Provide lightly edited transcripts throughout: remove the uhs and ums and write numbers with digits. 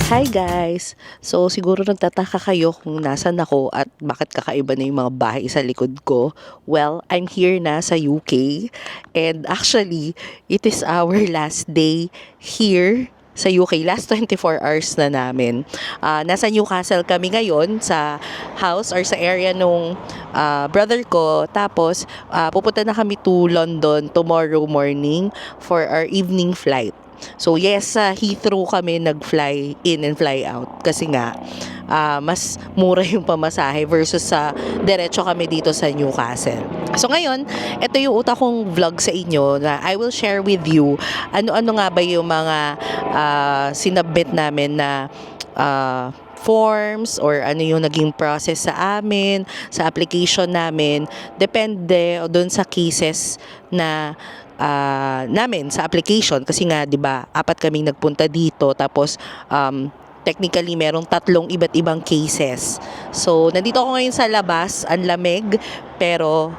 Hi guys! So siguro nagtataka kayo kung nasan ako at bakit kakaiba na yung mga bahay sa likod ko. Well, I'm here na sa UK and actually, it is our last day here sa UK. Last 24 hours na namin. Nasa Newcastle kami ngayon sa house or sa area nung brother ko. Tapos, pupunta na kami to London tomorrow morning for our evening flight. So yes, sa Heathrow kami nag-fly in and fly out kasi nga mas mura yung pamasahe versus sa diretso kami dito sa Newcastle. So ngayon, ito yung utak kong vlog sa inyo na I will share with you ano-ano nga ba yung mga sinubmit namin na forms or ano yung naging process sa amin, sa application namin, depende doon sa cases na namin sa application kasi nga 'di ba apat kaming nagpunta dito tapos technically merong tatlong iba't ibang cases. So nandito ako ngayon sa labas, ang lamig pero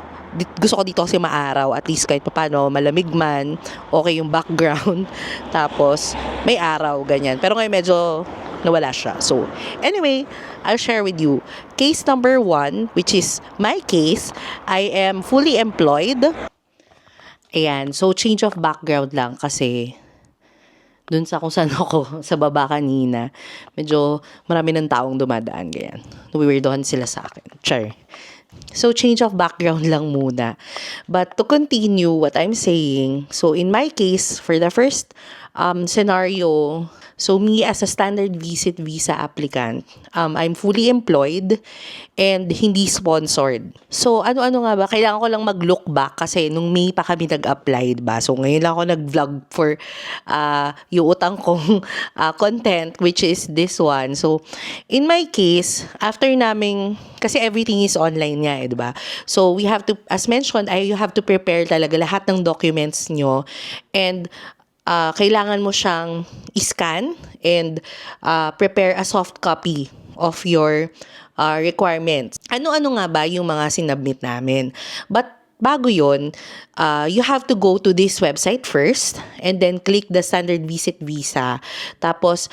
gusto ko dito kasi maaraw at least kahit paano malamig man, okay yung background tapos may araw ganyan. Pero ngayon medyo nawala siya. So anyway, I'll share with you case number 1 which is my case. I am fully employed. Ayan, so change of background lang kasi dun sa kung saan ako sa baba kanina, medyo marami ng taong dumadaan, ganyan. Weirdohan sila sa akin. Char. So change of background lang muna. But to continue what I'm saying, so in my case, for the first scenario, so me as a standard visit visa applicant, I'm fully employed and hindi sponsored. So ano-ano nga ba? Kailangan ko lang mag-look back kasi nung May pa kami nag-apply, diba? So ngayon lang ako nag-vlog for yung utang kong content which is this one. So in my case, after naming, kasi everything is online nga, diba? So we have to, as mentioned, you have to prepare talaga lahat ng documents nyo and kailangan mo siyang i-scan and prepare a soft copy of your requirements. Ano-ano nga ba yung mga sinubmit namin? But bago yun, you have to go to this website first and then click the standard visit visa. Tapos,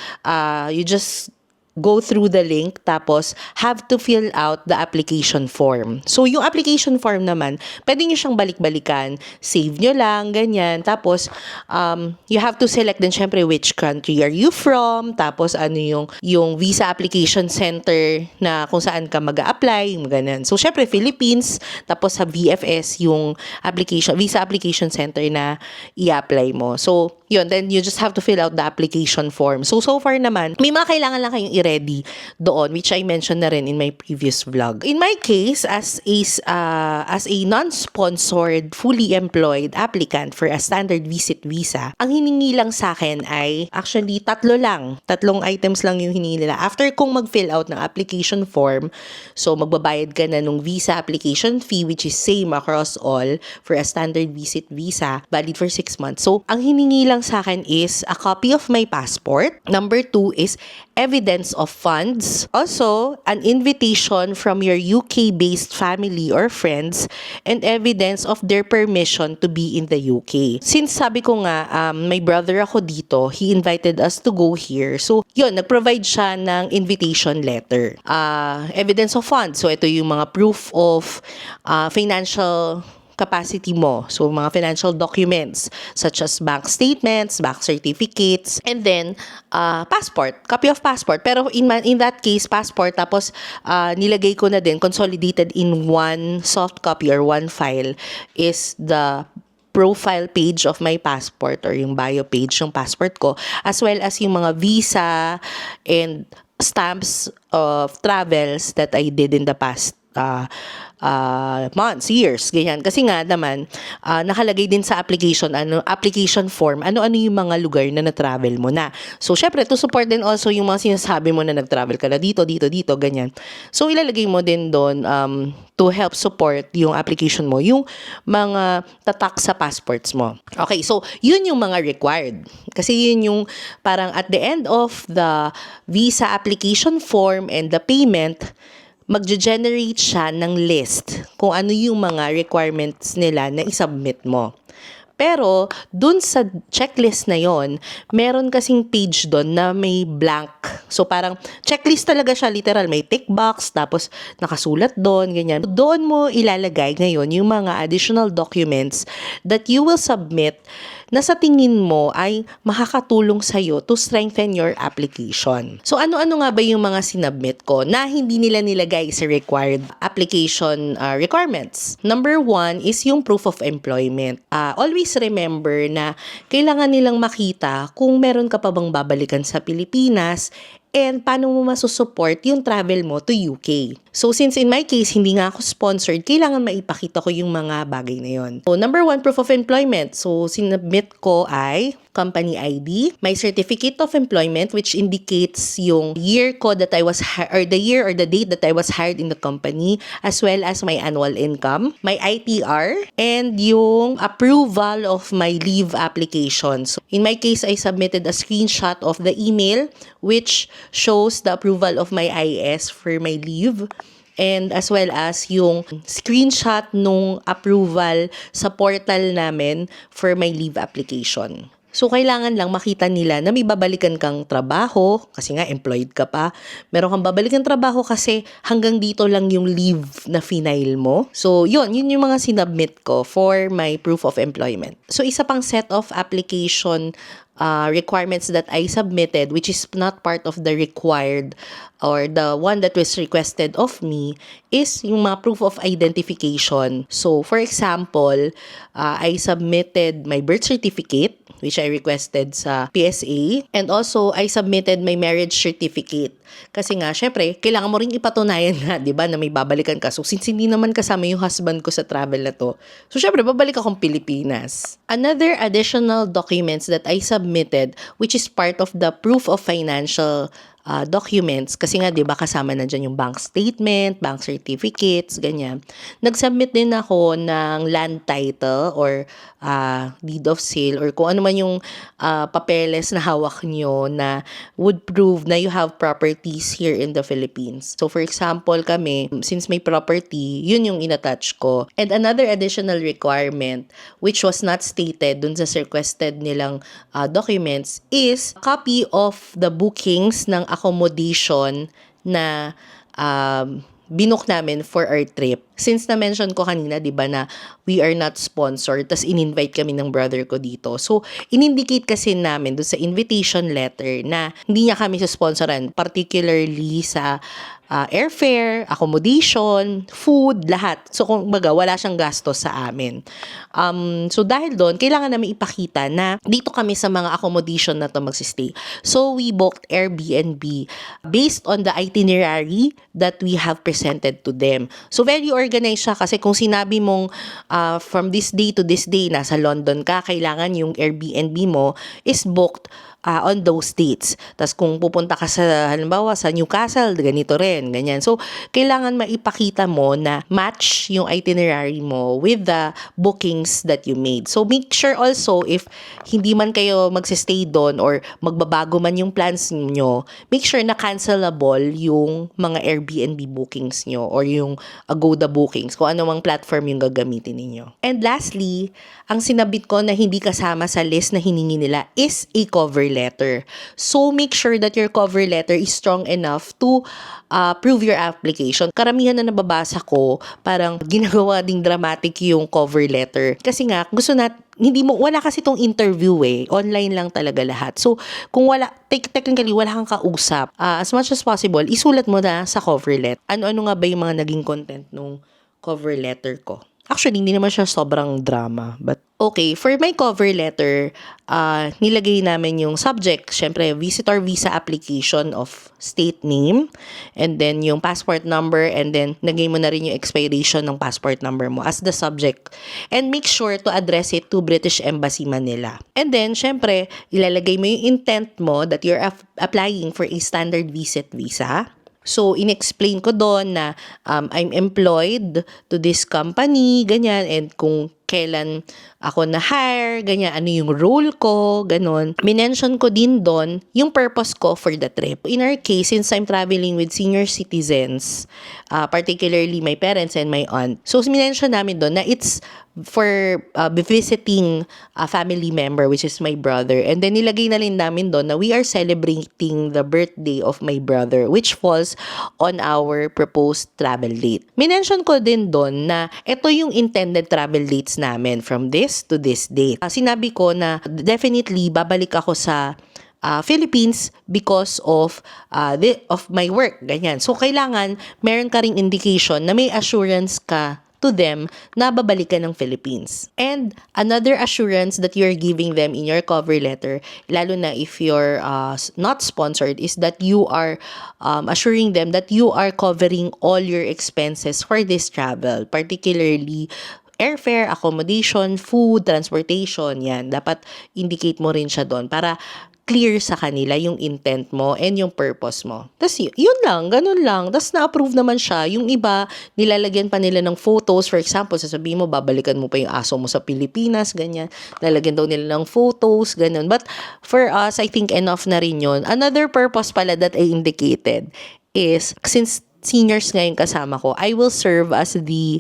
you just go through the link tapos have to fill out the application form. So, yung application form naman, pwede nyo siyang balik-balikan. Save nyo lang, ganyan. Tapos, you have to select din syempre which country are you from, tapos ano yung visa application center na kung saan ka mag-a-apply, yung ganyan. So, syempre Philippines, tapos sa VFS yung visa application center na i-apply mo. So, yun, then you just have to fill out the application form. So far naman, may mga kailangan lang kayong i-ready doon, which I mentioned na rin in my previous vlog. In my case, as a non-sponsored, fully employed applicant for a standard visit visa, ang hiningi lang sa akin ay actually tatlong items lang yung hiningi nila. After kong mag-fill out ng application form, so magbabayad ka na nung visa application fee which is same across all for a standard visit visa, valid for 6 months. So, ang hiningi lang sa akin is a copy of my passport. Number 2 is evidence of funds. Also, an invitation from your UK-based family or friends and evidence of their permission to be in the UK. Since sabi ko nga, my brother ako dito, he invited us to go here. So, yun, nag-provide siya ng invitation letter. Evidence of funds. So, ito yung mga proof of financial capacity mo. So, mga financial documents such as bank statements, bank certificates, and then passport, copy of passport. Pero in that case, passport, tapos nilagay ko na din, consolidated in one soft copy or one file is the profile page of my passport or yung bio page ng passport ko, as well as yung mga visa and stamps of travels that I did in the past months, years, ganyan. Kasi nga naman, nakalagay din sa application form, ano-ano yung mga lugar na na-travel mo na. So, syempre, to support din also yung mga sinasabi mo na nag-travel ka na dito, ganyan. So, ilalagay mo din doon to help support yung application mo, yung mga tatak sa passports mo. Okay, so, yun yung mga required. Kasi yun yung parang at the end of the visa application form and the payment, magge-generate siya ng list kung ano yung mga requirements nila na isubmit mo. Pero, dun sa checklist na yon, meron kasing page doon na may blank So parang checklist talaga siya, literal. May tick box, tapos nakasulat doon, ganyan. Doon mo ilalagay ngayon yung mga additional documents that you will submit na sa tingin mo ay makakatulong sa'yo to strengthen your application. So ano-ano nga ba yung mga sinubmit ko na hindi nila nilagay sa required application requirements? Number 1 is yung proof of employment. Always remember na kailangan nilang makita kung meron ka pa bang babalikan sa Pilipinas and paano mo masusupport yung travel mo to UK. So since in my case, hindi nga ako sponsored, kailangan maipakita ko yung mga bagay na yon. So number 1, proof of employment. So sinubmit ko ay company ID, my certificate of employment which indicates yung year ko that I was or the year or the date that I was hired in the company, as well as my annual income, my ITR, and yung approval of my leave application. So in my case, I submitted a screenshot of the email which shows the approval of my IS for my leave, and as well as yung screenshot nung approval sa portal namin for my leave application. So, kailangan lang makita nila na may babalikan kang trabaho, kasi nga employed ka pa. Meron kang babalikan trabaho kasi hanggang dito lang yung leave na final mo. So, yun yung mga sinubmit ko for my proof of employment. So, isa pang set of application requirements that I submitted, which is not part of the required or the one that was requested of me, is yung mga proof of identification. So, for example, I submitted my birth certificate, which I requested sa PSA, and also I submitted my marriage certificate. Kasi nga, syempre, kailangan mo rin ipatunayan na, di ba, na may babalikan ka. So, since hindi naman kasama yung husband ko sa travel na to, so syempre, babalik akong Pilipinas. Another additional documents that I submitted, which is part of the proof of financial documents, kasi nga 'di ba kasama na diyan yung bank statement, bank certificates, ganyan. Nag-submit din ako ng land title or deed of sale or kung ano man yung papeles na hawak nyo na would prove na you have properties here in the Philippines. So for example, kami, since may property, yun yung inattach ko. And another additional requirement which was not stated dun sa requested nilang documents is a copy of the bookings ng accommodation na binook namin for our trip. Since na-mention ko kanina, di ba, na we are not sponsored, tas in-invite kami ng brother ko dito. So, in-indicate kasi namin doon sa invitation letter na hindi niya kami susponsoran, particularly sa airfare, accommodation, food, lahat. So, kung baga, wala siyang gastos sa amin. So, dahil doon, kailangan namin ipakita na dito kami sa mga accommodation na to magsistay. So, we booked Airbnb based on the itinerary that we have presented to them. So, very organized siya kasi kung sinabi mong from this day to this day, nasa London ka, kailangan yung Airbnb mo is booked on those dates. Tapos kung pupunta ka sa, halimbawa, sa Newcastle, ganito rin, ganyan. So, kailangan maipakita mo na match yung itinerary mo with the bookings that you made. So, make sure also if hindi man kayo magsistay doon or magbabago man yung plans nyo, make sure na cancelable yung mga Airbnb bookings nyo or yung Agoda bookings, kung ano mang platform yung gagamitin ninyo. And lastly, ang sinabit ko na hindi kasama sa list na hiningi nila is a cover letter. So, make sure that your cover letter is strong enough to prove your application. Karamihan na nababasa ko, parang ginagawa ding dramatic yung cover letter. Kasi nga, gusto wala kasi tong interview online lang talaga lahat. So, kung technically wala kang kausap, as much as possible, isulat mo na sa cover letter. Ano-ano nga ba yung mga naging content nung cover letter ko? Actually, hindi naman siya sobrang drama. But, okay, for my cover letter, nilagay namin yung subject. Siyempre, visitor visa application of state name. And then, yung passport number. And then, nagay mo na rin yung expiration ng passport number mo as the subject. And make sure to address it to British Embassy Manila. And then, siyempre, ilalagay mo yung intent mo that you're applying for a standard visit visa. So, in-explain ko doon na I'm employed to this company, ganyan, and kung kailan ako na-hire, ganyan, ano yung role ko, ganon. Minention ko din doon yung purpose ko for the trip. In our case, since I'm traveling with senior citizens, particularly my parents and my aunt, so minention namin doon na it's for visiting a family member, which is my brother. And then nilagay na rin namin doon na we are celebrating the birthday of my brother, which falls on our proposed travel date. Minention ko din doon na ito yung intended travel dates namin from this to this date. Sinabi ko na definitely babalik ako sa Philippines because of my work, ganyan. So kailangan meron ka ring indication na may assurance ka to them na babalikan ng Philippines. And another assurance that you're giving them in your cover letter, lalo na if you're not sponsored, is that you are assuring them that you are covering all your expenses for this travel, particularly airfare, accommodation, food, transportation, yan. Dapat indicate mo rin siya doon para clear sa kanila yung intent mo and yung purpose mo. Tapos yun lang, ganun lang. Tapos na-approve naman siya. Yung iba, nilalagyan pa nila ng photos. For example, sasabihin mo, babalikan mo pa yung aso mo sa Pilipinas, ganyan. Lalagyan daw nila ng photos, ganun. But for us, I think enough na rin yun. Another purpose pala that I indicated is, since seniors ngayon kasama ko, I will serve as the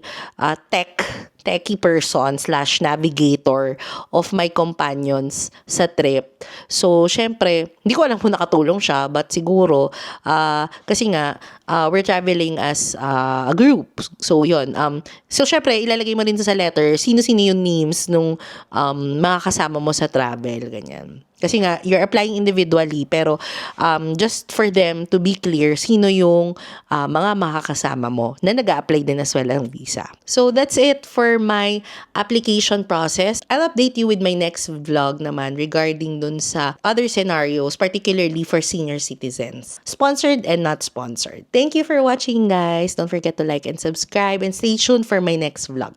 techie person / navigator of my companions sa trip. So, syempre, hindi ko alam kung nakatulong siya, but siguro, kasi nga, we're traveling as a group. So, yun. So, syempre, ilalagay mo rin sa letter, sino-sino yung names nung mga kasama mo sa travel, ganyan. Kasi nga, you're applying individually, pero just for them to be clear, sino yung mga makakasama mo na nag-a-apply din as well ng visa. So, that's it for my application process. I'll update you with my next vlog naman regarding dun sa other scenarios, particularly for senior citizens. Sponsored and not sponsored. Thank you for watching, guys. Don't forget to like and subscribe and stay tuned for my next vlog.